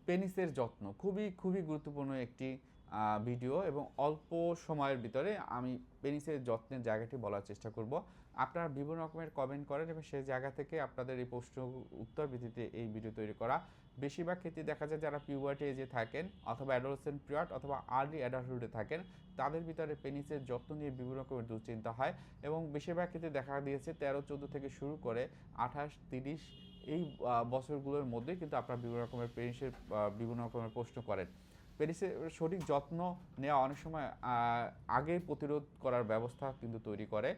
পেনিসের যত্ন খুবই গুরুত্বপূর্ণ একটি ভিডিও এবং অল্প সময়ের ভিতরে আমি পেনিসের যত্নের জায়গাটি বলার চেষ্টা করব। আপনারা বিভিন্ন রকমের কমেন্ট করেন এবং সেই জায়গা থেকে আপনাদের এই প্রশ্ন উত্তর ভিত্তিতে এই ভিডিও তৈরি করা। বেশিরভাগ ক্ষেত্রে দেখা যায় যারা পিউবার্টি এজে থাকেন অথবা অ্যাডোলেসেন্ট পিরিয়ড অথবা আর্লি অ্যাডাল্টহুডে থাকেন, তাদের ভিতরে পেনিসের যত্ন নিয়ে বিভিন্ন রকমের দুশ্চিন্তা হয় এবং বেশিরভাগ ক্ষেত্রে দেখা দিয়েছে 13-14 থেকে শুরু করে 28-30 এই বছরগুলোর মধ্যে কিন্তু আপনারা বিভিন্ন রকমের পেনিসের বিভিন্ন রকমের প্রশ্ন করেন। পেনিসের সঠিক যত্ন নেওয়া অনেক সময় আগেই প্রতিরোধ করার ব্যবস্থা কিন্তু তৈরি করে।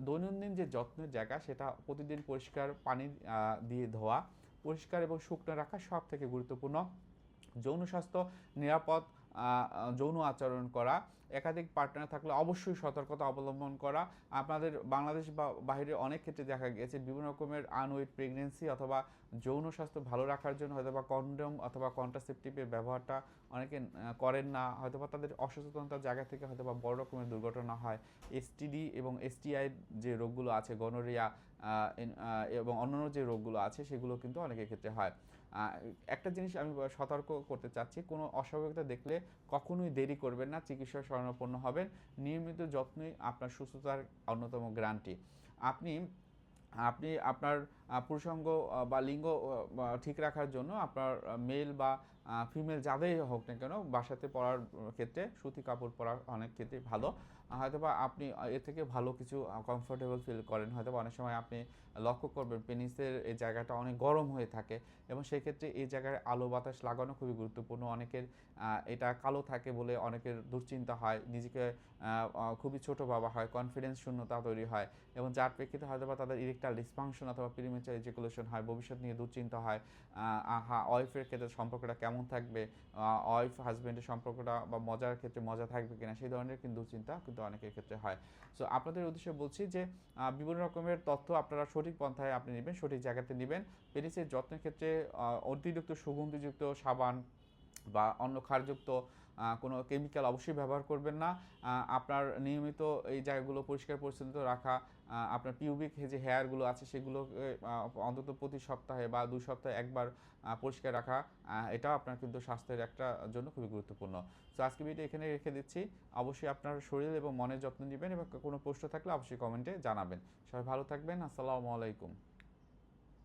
দৈনন্দিন যে যত্নের জায়গা সেটা প্রতিদিন পরিষ্কার পানি দিয়ে ধোয়া, পরিষ্কার এবং শুকনো রাখা সব থেকে গুরুত্বপূর্ণ। যৌন স্বাস্থ্য নিরাপদ যৌন আচরণ করা, একাধিক পার্টনার থাকলে অবশ্যই সতর্কতা অবলম্বন করা। আপনাদের বাংলাদেশ বা বাইরে অনেক ক্ষেত্রে দেখা গিয়েছে বিভিন্ন রকমের আনওয়েড প্রেগনেন্সি অথবা যৌন স্বাস্থ্য ভালো রাখার জন্য হয়তোবা কন্ডোম অথবা কন্ট্রাসেপটিভের ব্যবহারটা অনেকে করেন না, হয়তোবা তাদের অসচেতনতার জায়গা থেকে হয়তোবা বড় রকমের দুর্ঘটনা হয়। এসটিডি এবং এসটিআই যে রোগগুলো আছে, গনোরিয়া এবং অন্যান্য যে রোগগুলো আছে সেগুলো কিন্তু অনেকের ক্ষেত্রে হয়। একটা জিনিস আমি সতর্ক করতে চাচ্ছি, কোনো অস্বাভাবিকতা দেখলে কখনোই দেরি করবেন না, চিকিৎসা শরণাপন্ন হবেন। নিয়মিত যত্নই আপনার সুস্থতার অন্যতম গ্যারান্টি। আপনি আপনি আপনার পুরুষাঙ্গ বা লিঙ্গ ঠিক রাখার জন্য আপনার মেল বা ফিমেল যাদেরই হোক না কেন বাসাতে পরার ক্ষেত্রে সুতি কাপড় পরা অনেক ক্ষেত্রে ভালো। হয়তোবা আপনি এর থেকে ভালো কিছু কমফোর্টেবল ফিল করেন। হয়তোবা অনেক সময় আপনি লক্ষ্য করবেন পেনিসের এই জায়গাটা অনেক গরম হয়ে থাকে এবং সেক্ষেত্রে এই জায়গায় আলো বাতাস লাগানো খুবই গুরুত্বপূর্ণ। অনেকের এটা কালো থাকে বলে অনেকের দুশ্চিন্তা হয়, নিজেকে খুবই ছোট ভাবা হয়, কনফিডেন্স শূন্যতা তৈরি হয় এবং যার প্রেক্ষিতে হয়তোবা তাদের ইরেকটাইল ডিসফাংশন অথবা প্রিমেচার ইজাকুলেশন হয়, ভবিষ্যৎ নিয়ে দুশ্চিন্তা হয়। ওয়াইফের ক্ষেত্রে সম্পর্কটা কেমন থাকবে, ওয়াইফ হাজব্যান্ডের সম্পর্কটা বা মজার ক্ষেত্রে মজা থাকবে কিনা, সেই ধরনের কিন্তু দুশ্চিন্তা কিন্তু অনেকের ক্ষেত্রে হয়। সো আপনাদের উদ্দেশ্যে বলছি যে বিভিন্ন রকমের তথ্য আপনারা সঠিক পন্থায় আপনি নেবেন, সঠিক জায়গাতে নেবেন। পেনিসের যত্নের ক্ষেত্রে অতিরিক্ত সুগন্ধিযুক্ত সাবান বা অন্য ক্ষারযুক্ত কোনো কেমিক্যাল অবশ্যই ব্যবহার করবেন না। আপনার নিয়মিত এই জায়গাগুলো পরিষ্কার পরিচ্ছন্ন রাখা, আপনার পিউবিক যে হেয়ারগুলো আছে সেগুলোকে অন্তত প্রতি সপ্তাহে বা 2 সপ্তাহে একবার পরিষ্কার রাখা, এটাও আপনার কিন্তু স্বাস্থ্যের একটা জন্য খুবই গুরুত্বপূর্ণ। সো আজকে ভিডিও এখানে রেখে দিচ্ছি। অবশ্যই আপনার শরীর এবং মনের যত্ন নেবেন এবং কোনো প্রশ্ন থাকলে অবশ্যই কমেন্টে জানাবেন। সবাই ভালো থাকবেন। আসসালামু আলাইকুম।